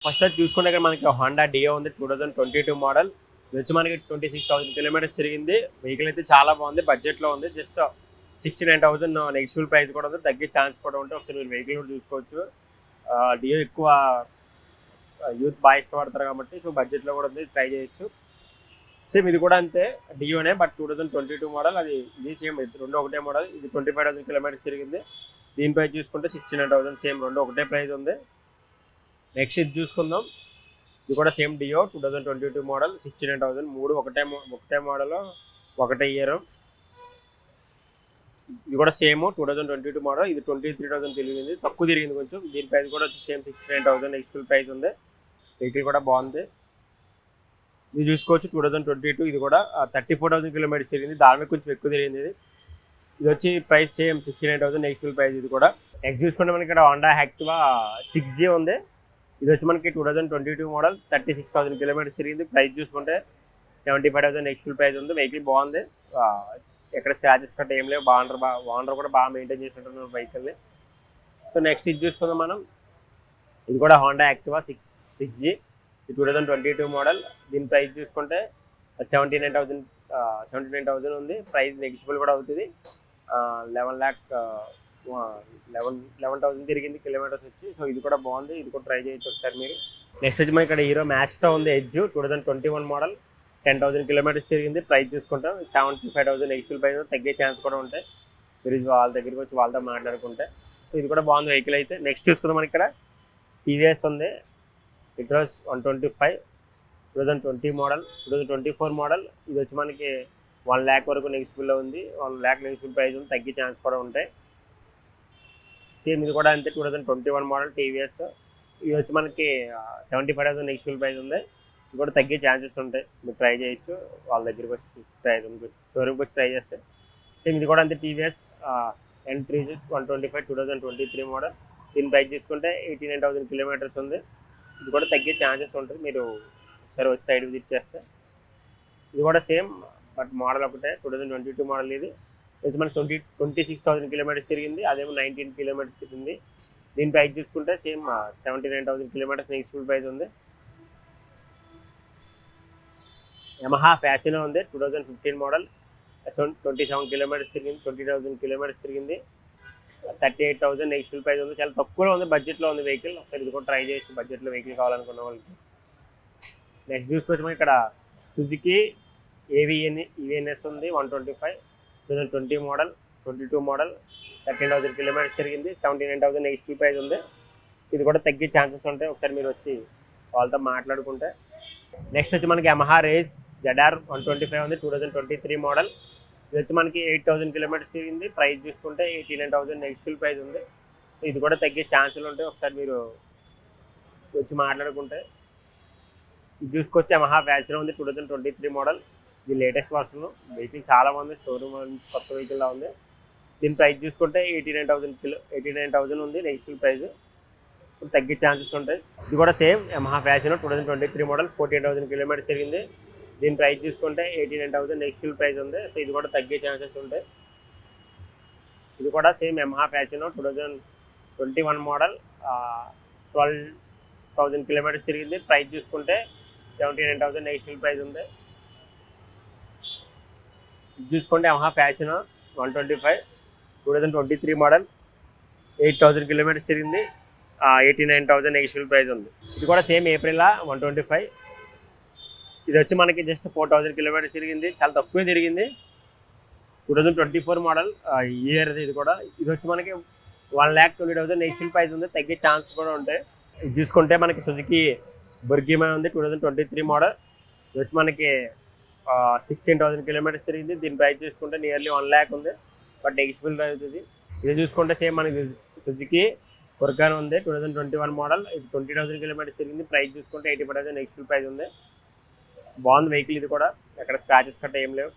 First అది చూసుకుంటే ఇక్కడ మనకి హోండా డియో ఉంది 2022 మోడల్. ఇది వచ్చి మనకి 26,000 కిలోమీటర్స్ తిరిగింది. వెహికల్ అయితే చాలా బాగుంది, బడ్జెట్లో ఉంది. జస్ట్ 69,000 నెగిటివ్ ప్రైస్ కూడా ఉంది, తగ్గే ఛాన్స్ కూడా ఉంటుంది. ఒకసారి మీరు వెహికల్ కూడా చూసుకోవచ్చు. డియో ఎక్కువ యూత్ బాగా ఇష్టపడతారు కాబట్టి సో బడ్జెట్లో కూడా ఉంది, ట్రై చేయొచ్చు. సేమ్ ఇది కూడా అంతే, డియోనే, బట్ 2022 మోడల్. అది ఇది సేమ్, రెండు ఒకటే మోడల్. ఇది 25,000 కిలోమీటర్స్ తిరిగింది. దీని ప్రైస్ చూసుకుంటే 69,000, సేమ్ రెండు ఒకటే ప్రైస్ ఉంది. నెక్స్ట్ ఇది చూసుకుందాం. ఇది కూడా సేమ్ డియో 2022 మోడల్, 69,000. మూడు ఒకటే మోడల్, ఒకటే ఇయర్. ఇది కూడా సేమ్ 2022 మోడల్. ఇది 23,000 తిరిగింది, తక్కువ తిరిగింది కొంచెం. దీని ప్రైస్ కూడా వచ్చి సేమ్ 69,000 నెక్స్ట్ ప్రైస్ ఉంది. వెహికల్ కూడా బాగుంది. ఇది చూసుకోవచ్చు 2022. ఇది కూడా 34,000 కిలోమీటర్స్ తిరిగింది, దాని మీద కొంచెం ఎక్కువ తిరిగింది. ఇది వచ్చి ప్రైస్ సేమ్ 69,000 నెక్స్ట్ ప్రైస్. ఇది కూడా నెక్స్ట్ చూసుకుంటే మనకి ఇక్కడ హోండా యాక్టివా 6G ఉంది. ఇది వచ్చి మనకి 2022 మోడల్, 36,000 కిలోమీటర్స్ తిరిగింది. ప్రైస్ చూసుకుంటే 75,000 నెక్స్ట్ ప్రైస్ ఉంది. వెహికల్ బాగుంది, ఎక్కడ స్క్రాచెస్ కట్ట ఏం లేవు. ఓనర్ కూడా బాగా మెయింటైన్ చేసి ఉంటున్నారు వెహికల్ని. సో నెక్స్ట్ ఇది చూసుకుందాం మనం. ఇది కూడా హోండా యాక్టివా 6G, 2022 మోడల్. దీని ప్రైస్ చూసుకుంటే 79,000 ఉంది. ప్రైస్ నెగిషియబుల్ కూడా అవుతుంది. 11,000 తిరిగింది కిలోమీటర్స్ వచ్చి. సో ఇది కూడా బాగుంది, ఇది కూడా ట్రై చేయొచ్చు ఒకసారి మీరు. నెక్స్ట్ వచ్చి మనకి ఇక్కడ హీరో మ్యాస్ట్రా ఉంది, ఎడ్జ్ 2021 మోడల్, 10,000 కిలోమీటర్స్ తిరిగింది. ప్రైస్ చూసుకుంటాం 75,000 నెగిషియబుల్ ప్రైస్, తగ్గే ఛాన్స్ కూడా ఉంటాయి. మీరు వాళ్ళ దగ్గరికి వచ్చి వాళ్ళతో మాట్లాడుకుంటే. సో ఇది కూడా బాగుంది వెహికల్ అయితే. నెక్స్ట్ చూసుకుందాం మనకి ఇక్కడ టీవీఎస్ ఉంది, ఇట్రోస్ 125, 2020 మోడల్, 2024 మోడల్. ఇది వచ్చి మనకి 1 lakh వరకు నెగిషియబుల్లో ఉంది. 1 lakh నెగిషియబుల్ ప్రైస్ ఉంది, తగ్గే ఛాన్స్ కూడా ఉంటాయి. సేమ్ ఇది కూడా అంతే, 2021 మోడల్ టీవీఎస్. ఇది వచ్చి మనకి 75,000 నెగిషియబుల్ ప్రైస్ ఉంది. ఇది కూడా తగ్గే ఛాన్సెస్ ఉంటాయి, మీరు ట్రై చేయొచ్చు వాళ్ళ దగ్గరికి వచ్చి షోరూమ్కి వచ్చి ట్రై చేస్తే. సేమ్ ఇది కూడా అంతే, టీవీఎస్ N3 125, 2023 మోడల్. దీని ప్రైస్ తీసుకుంటే 89,000 కిలోమీటర్స్ ఉంది. ఇది కూడా తగ్గే ఛాన్సెస్ ఉంటుంది, మీరు ఒకసారి వచ్చి సైడ్ విజిట్ చేస్తే. ఇది కూడా సేమ్, బట్ మోడల్ ఒకటే, 2022 మోడల్. ఇది మనకి 26,000 కిలోమీటర్స్ తిరిగింది. అదేమో 19 కిలోమీటర్స్ తిరిగింది. దీని ప్రైస్ చూసుకుంటే సేమ్ 79,000 కిలోమీటర్స్ నెగిషియబుల్ ప్రైస్ ఉంది. యమహా ఫ్యాసినో ఉంది, 2015 మోడల్, 27 కిలోమీటర్స్ తిరిగింది. 20,000 కిలోమీటర్స్ తిరిగింది. 38,000 నెగిషియబుల్ ప్రైస్ ఉంది. చాలా తక్కువలో ఉంది, బడ్జెట్లో ఉంది వెహికల్. ఒకసారి ఇది కూడా ట్రై చేయొచ్చు బడ్జెట్లో వెహికల్ కావాలనుకున్న వాళ్ళకి. నెక్స్ట్ చూసుకోవచ్చు మనం ఇక్కడ సుజుకి ఈవీఎన్ఎస్ ఉంది, 125, 2020 మోడల్, 22 మోడల్, 13,000 కిలోమీటర్స్ తిరిగింది. 79,000 నెగిషియబుల్ ప్రైస్ ఉంది. ఇది కూడా తగ్గే ఛాన్సెస్ ఉంటాయి, ఒకసారి మీరు వచ్చి వాళ్ళతో మాట్లాడుకుంటే. నెక్స్ట్ వచ్చి మనకి యమహా రేజ్ ZR 125 ఉంది, 2023 మోడల్. ఇది వచ్చి మనకి 8,000 కిలోమీటర్స్ తిరిగింది. ప్రైస్ చూసుకుంటే 89,000 నెగిషియబుల్ ప్రైస్ ఉంది. సో ఇది కూడా తగ్గే ఛాన్సులు ఉంటాయి, ఒకసారి మీరు వచ్చి మాట్లాడుకుంటే. ఇది చూసుకొచ్చి యమహా ఫ్యాసినో ఉంది, 2023 మోడల్. ఇది లేటెస్ట్ వర్షన్, వెహికల్ చాలా బాగుంది, షోరూమ్ నుంచి కొత్త వెహికల్లా ఉంది. దీని ప్రైస్ చూసుకుంటే 89,000 ఉంది నెగిషియబుల్ ప్రైస్, తగ్గే ఛాన్సెస్ ఉంటాయి. ఇది కూడా same Yamaha Fascino 2023 model, 14,000 kilometres తిరిగింది. దీని ప్రైస్ చూసుకుంటే 89,000 నెగిషియబుల్ ప్రైస్ ఉంది. సో ఇది కూడా తగ్గే ఛాన్సెస్ ఉంటాయి. ఇది కూడా same Yamaha Fascino 2021 model, 12,000 kilometres తిరిగింది. ప్రైస్ చూసుకుంటే 79,000 నెగిషియబుల్ ప్రైస్ ఉంది. ఇది చూసుకుంటే యమహా ఫ్యాసినో 125, 2023 మోడల్, 8,000 కిలోమీటర్స్ తిరిగింది. 89,000 నెగిషియబుల్ ప్రైస్ ఉంది. ఇది కూడా సేమ్ ఏప్రిల్ 125. ఇది వచ్చి మనకి జస్ట్ 4,000 కిలోమీటర్స్ తిరిగింది, చాలా తక్కువే తిరిగింది. 2024 మోడల్ ఇయర్ ఇది కూడా. ఇది వచ్చి మనకి 1,20,000 నెగిషియబుల్ ప్రైస్ ఉంది, తగ్గే ఛాన్స్ కూడా ఉంటాయి. ఇది చూసుకుంటే మనకి సుజుకి బుర్గిమా ఉంది, 2023 మోడల్. ఇది వచ్చి మనకి 16,000 కిలోమీటర్స్ తిరిగింది. దీని ప్రైస్ చూసుకుంటే నియర్లీ 1 lakh ఉంది, బట్ నెగిషియబుల్ అవుతుంది. ఇది చూసుకుంటే సేమ్ మనకి సుజుకి బుర్గాన్ ఉంది, 2021 మోడల్. ఇది 20,000 కిలోమీటర్స్ తిరిగింది. ప్రైస్ చూసుకుంటే 85,000 నెగిషియబుల్ ప్రైస్ ఉంది. బాగుంది వెహికల్, ఇది కూడా ఎక్కడ స్క్రాచెస్ కట్ట ఏం లేవు.